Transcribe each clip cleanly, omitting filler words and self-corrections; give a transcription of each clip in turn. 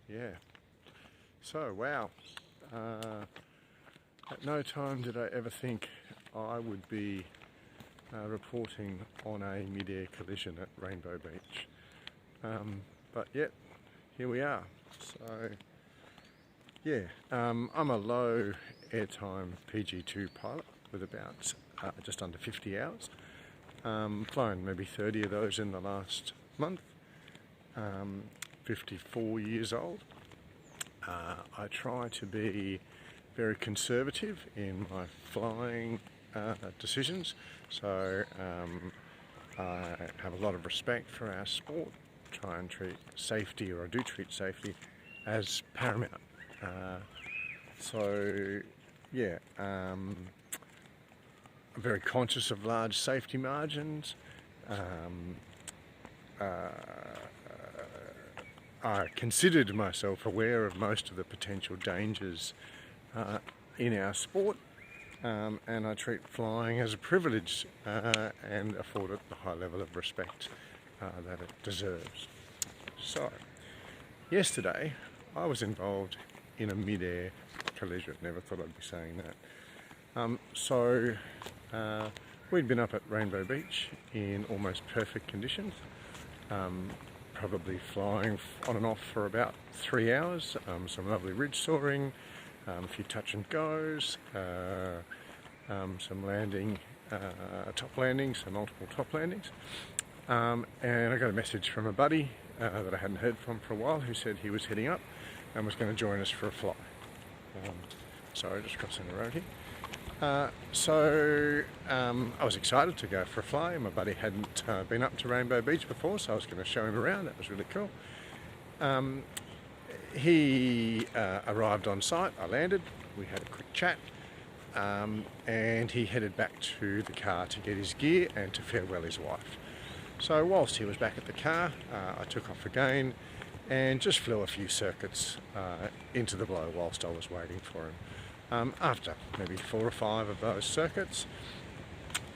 Yeah. So, wow. At no time did I ever think I would be reporting on a mid-air collision at Rainbow Beach. But yet, here we are. So, yeah, I'm a low airtime PG2 pilot with about just under 50 hours. Flown maybe 30 of those in the last month. 54 years old. I try to be very conservative in my flying decisions, so I have a lot of respect for our sport, try and treat safety, or I do treat safety, as paramount. I'm very conscious of large safety margins. I considered myself aware of most of the potential dangers in our sport, and I treat flying as a privilege and afford it the high level of respect that it deserves. So, yesterday I was involved in a mid-air collision. Never thought I'd be saying that. We'd been up at Rainbow Beach in almost perfect conditions. Probably flying on and off for about 3 hours, some lovely ridge soaring, a few touch and goes, some landing, top landings, so multiple top landings. And I got a message from a buddy that I hadn't heard from for a while, who said he was heading up and was going to join us for a fly. Sorry, just crossing the road here. I was excited to go for a fly. My buddy hadn't been up to Rainbow Beach before, so I was going to show him around. That was really cool. He arrived on site. I landed. We had a quick chat, and he headed back to the car to get his gear and to farewell his wife. So whilst he was back at the car, I took off again and just flew a few circuits into the blow whilst I was waiting for him. After maybe 4 or 5 of those circuits,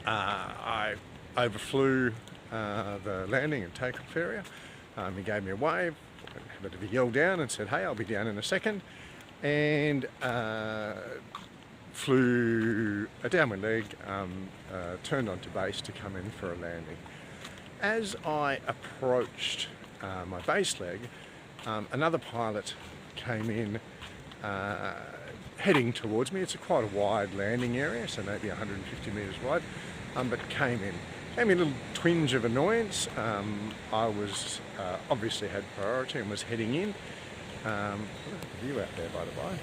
I overflew the landing and takeoff area. He gave me a wave, a bit of a yell down and said, "Hey, I'll be down in a second," and flew a downwind leg, turned onto base to come in for a landing. As I approached my base leg, another pilot came in heading towards me. It's quite a wide landing area, so maybe 150 metres wide, but came in. Gave me a little twinge of annoyance. I was obviously had priority and was heading in. Look at the view out there, by the by.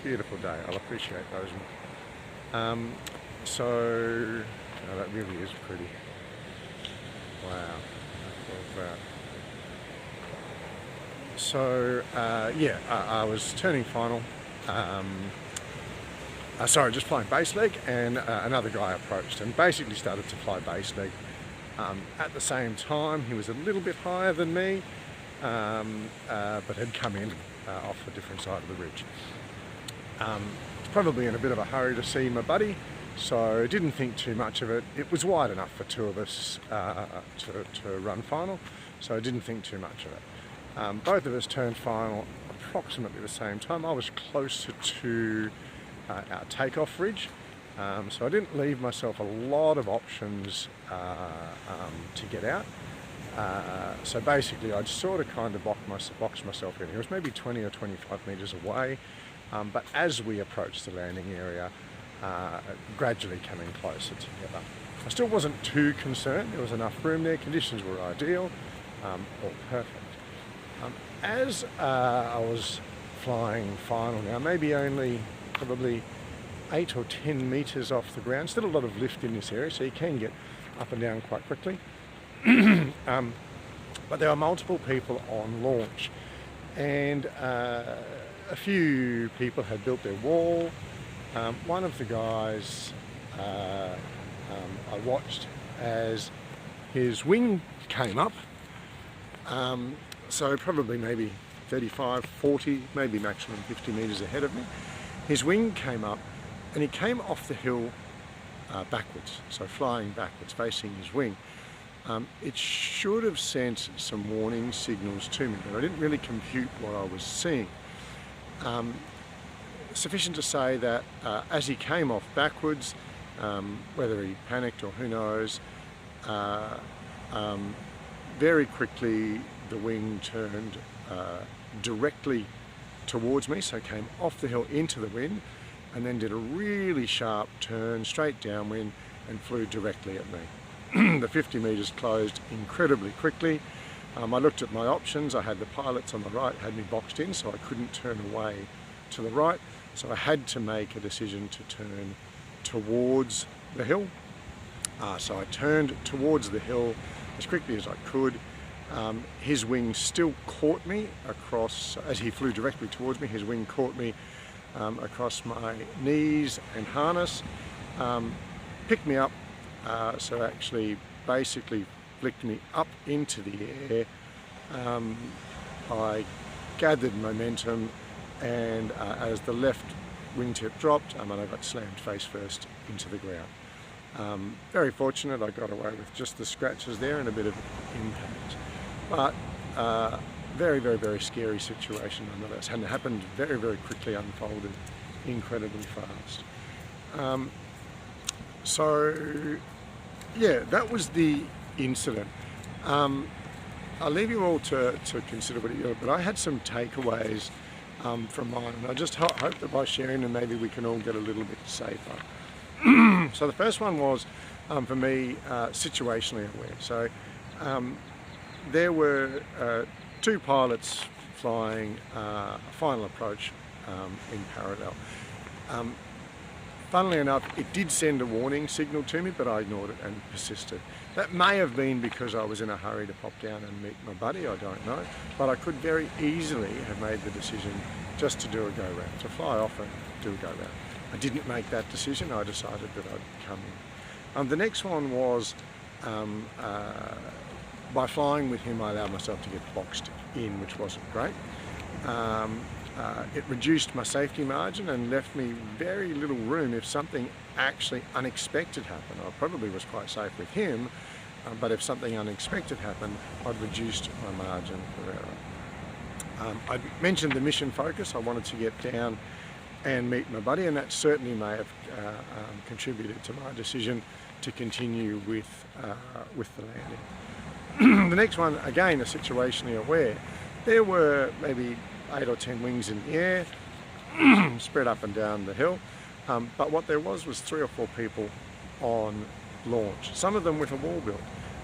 Beautiful day. I'll appreciate those. That really is pretty. Wow. I was turning final. Just flying base leg, and another guy approached and basically started to fly base leg. At the same time, he was a little bit higher than me, but had come in off a different side of the ridge. Probably in a bit of a hurry to see my buddy, so didn't think too much of it. It was wide enough for 2 of us to run final, so I didn't think too much of it. Both of us turned final approximately the same time. I was closer to our takeoff ridge, so I didn't leave myself a lot of options to get out. So basically I just sort of kind of boxed myself in. It was maybe 20 or 25 metres away, but as we approached the landing area, gradually coming closer together. I still wasn't too concerned. There was enough room there. Conditions were ideal, all perfect. As I was flying final now, maybe only probably 8 or 10 metres off the ground, still a lot of lift in this area, so you can get up and down quite quickly. But there are multiple people on launch, and a few people had built their wall. One of the guys I watched as his wing came up, so probably maybe 35, 40, maybe maximum 50 metres ahead of me. His wing came up, and he came off the hill backwards, so flying backwards, facing his wing. it should have sent some warning signals to me, but I didn't really compute what I was seeing. Sufficient to say that as he came off backwards, whether he panicked or who knows, very quickly the wing turned directly towards me, so came off the hill into the wind and then did a really sharp turn straight downwind and flew directly at me. The 50 metres closed incredibly quickly. I looked at my options. I had the pilots on the right, had me boxed in, so I couldn't turn away to the right. So I had to make a decision to turn towards the hill. So I turned towards the hill as quickly as I could. His wing still caught me across, as he flew directly towards me, his wing caught me across my knees and harness, picked me up, so actually basically flicked me up into the air. I gathered momentum, and as the left wingtip dropped, and I got slammed face first into the ground. Very fortunate, I got away with just the scratches there and a bit of impact. But very, very, very scary situation nonetheless, and it happened very, very quickly, unfolded incredibly fast. So yeah, that was the incident. I'll leave you all to consider what you do, but I had some takeaways from mine, and I just hope that by sharing them maybe we can all get a little bit safer. So the first one was, for me, situationally aware. So there were two pilots flying a final approach in parallel. Funnily enough, it did send a warning signal to me, but I ignored it and persisted. That may have been because I was in a hurry to pop down and meet my buddy, I don't know, but I could very easily have made the decision just to do a go-round, to fly off and do a go-round. I didn't make that decision. I decided that I'd come in. The next one was, by flying with him, I allowed myself to get boxed in, which wasn't great. It reduced my safety margin and left me very little room if something actually unexpected happened. I probably was quite safe with him, but if something unexpected happened, I'd reduced my margin for error. I mentioned the mission focus. I wanted to get down and meet my buddy, and that certainly may have contributed to my decision to continue with the landing. The next one, again, a situationally aware. There were maybe 8 or 10 wings in the air, spread up and down the hill, but what there was 3 or 4 people on launch, some of them with a wall built,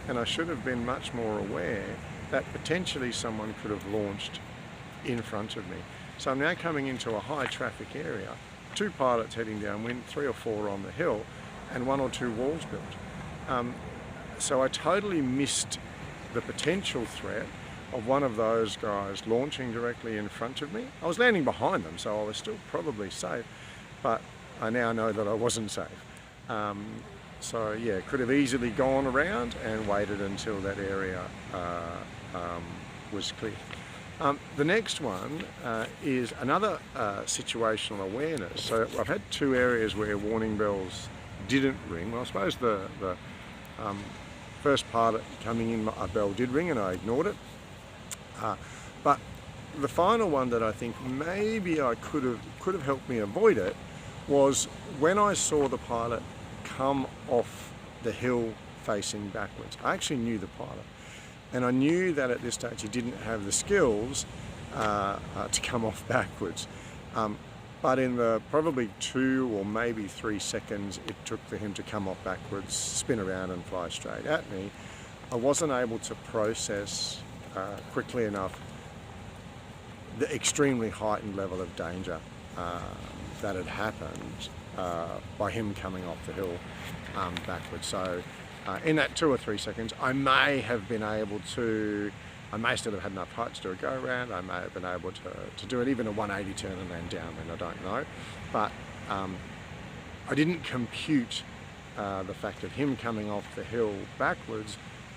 and I should have been much more aware that potentially someone could have launched in front of me. So I'm now coming into a high traffic area, 2 pilots heading downwind, 3 or 4 on the hill, and 1 or 2 walls built. So I totally missed the potential threat of one of those guys launching directly in front of me. I was landing behind them, so I was still probably safe, but I now know that I wasn't safe. So yeah, could have easily gone around and waited until that area was clear. The next one is another situational awareness. So I've had 2 areas where warning bells didn't ring. Well, I suppose the first pilot coming in, a bell did ring and I ignored it. But the final one that I think maybe I could have helped me avoid it was when I saw the pilot come off the hill facing backwards. I actually knew the pilot, and I knew that at this stage he didn't have the skills to come off backwards. But in the probably 2 or maybe 3 seconds it took for him to come off backwards, spin around and fly straight at me, I wasn't able to process quickly enough the extremely heightened level of danger that had happened by him coming off the hill backwards. So in that 2 or 3 seconds, I may have been able to, I may still have had enough height to do a go-round, I may have been able to do it even a 180 turn and land down, and I don't know. But I didn't compute the fact of him coming off the hill backwards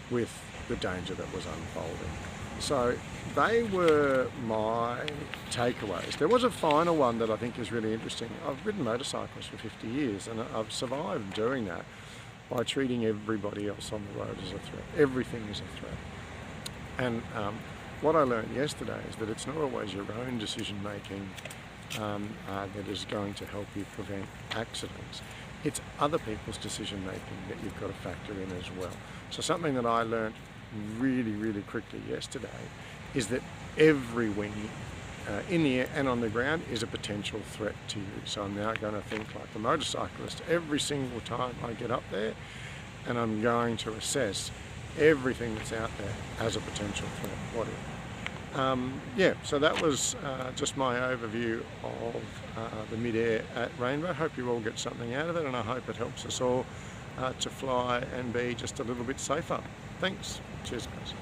with the danger that was unfolding. So they were my takeaways. There was a final one that I think is really interesting. I've ridden motorcycles for 50 years and I've survived doing that. by treating everybody else on the road as a threat. Everything is a threat. And what I learned yesterday is that it's not always your own decision making that is going to help you prevent accidents. It's other people's decision making that you've got to factor in as well. So something that I learned really quickly yesterday is that every wing in the air and on the ground is a potential threat to you. So I'm now going to think like a motorcyclist every single time I get up there, and I'm going to assess everything that's out there as a potential threat. What if? Yeah, so that was just my overview of the mid-air at Rainbow. Hope you all get something out of it, and I hope it helps us all to fly and be just a little bit safer. Thanks. Cheers, guys.